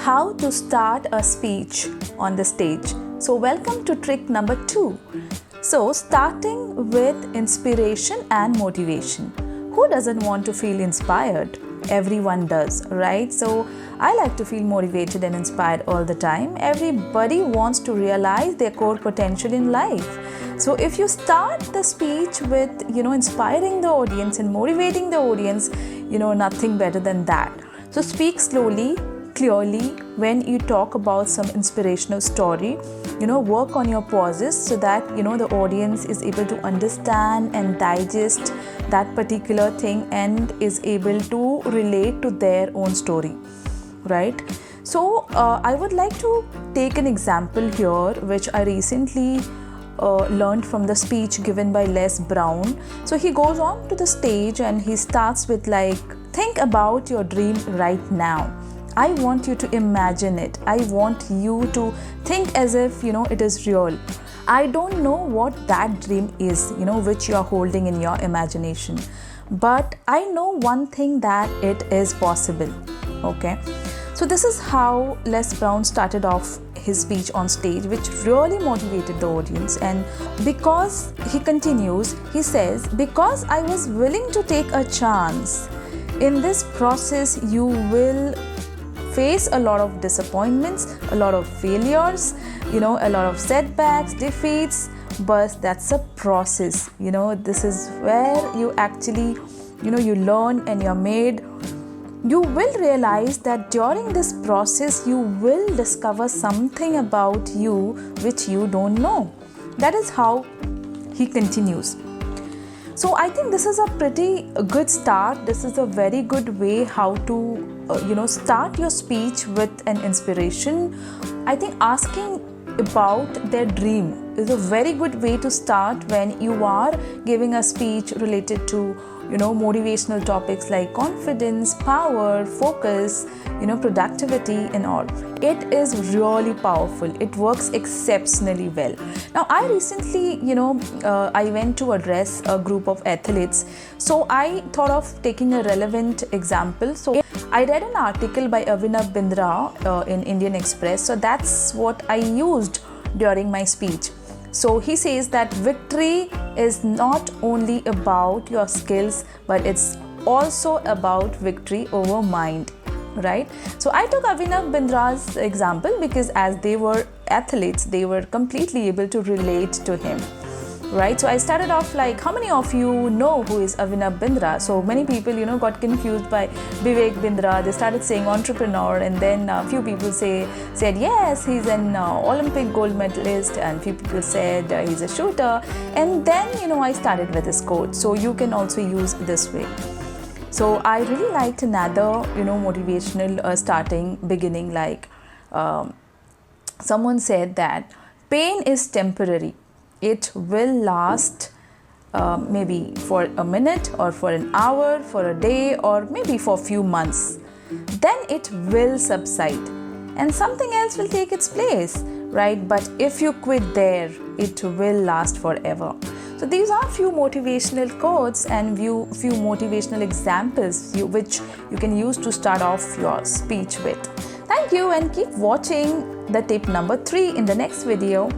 how to start a speech on the stage. So welcome to trick number 2. So starting with inspiration and motivation. Who doesn't want to feel inspired? Everyone does, right? So I like to feel motivated and inspired all the time. Everybody wants to realize their core potential in life. So if you start the speech with, inspiring the audience and motivating the audience, nothing better than that. So speak slowly, clearly when you talk about some inspirational story. Work on your pauses so that the audience is able to understand and digest that particular thing and is able to relate to their own story, right? So I would like to take an example here which I recently learned from the speech given by Les Brown. So he goes on to the stage and he starts with think about your dream right now. I want you to imagine it. I want you to think as if it is real. I don't know what that dream is, which you are holding in your imagination, but I know one thing, that it is possible. Okay, so this is how Les Brown started off his speech on stage, which really motivated the audience. And because he continues, he says, because I was willing to take a chance. In this process, you will face a lot of disappointments, a lot of failures, a lot of setbacks, defeats, but that's a process. This is where you actually, you learn and you're made. You will realize that during this process, you will discover something about you which you don't know. That is how he continues. So I think this is a pretty good start. This is a very good way how to start your speech with an inspiration. I think asking about their dream is a very good way to start when you are giving a speech related to motivational topics like confidence, power, focus, productivity and all. It is really powerful. It works exceptionally well. Now, I recently, I went to address a group of athletes. So I thought of taking a relevant example. So I read an article by Abhinav Bindra in Indian Express. So that's what I used during my speech. So he says that victory is not only about your skills, but it's also about victory over mind, right? So I took Abhinav Bindra's example because as they were athletes, they were completely able to relate to him, right? So I started off how many of you know who is Abhinav Bindra? So many people, got confused by Vivek Bindra. They started saying entrepreneur, and then a few people said yes, he's an Olympic gold medalist, and few people said he's a shooter. And then, I started with this quote. So you can also use this way. So I really liked another, motivational starting beginning, someone said that pain is temporary. It will last maybe for a minute or for an hour, for a day, or maybe for a few months. Then it will subside and something else will take its place, right? But if you quit there, it will last forever. So these are few motivational quotes and few motivational examples which you can use to start off your speech with. Thank you and keep watching the tip number 3 in the next video.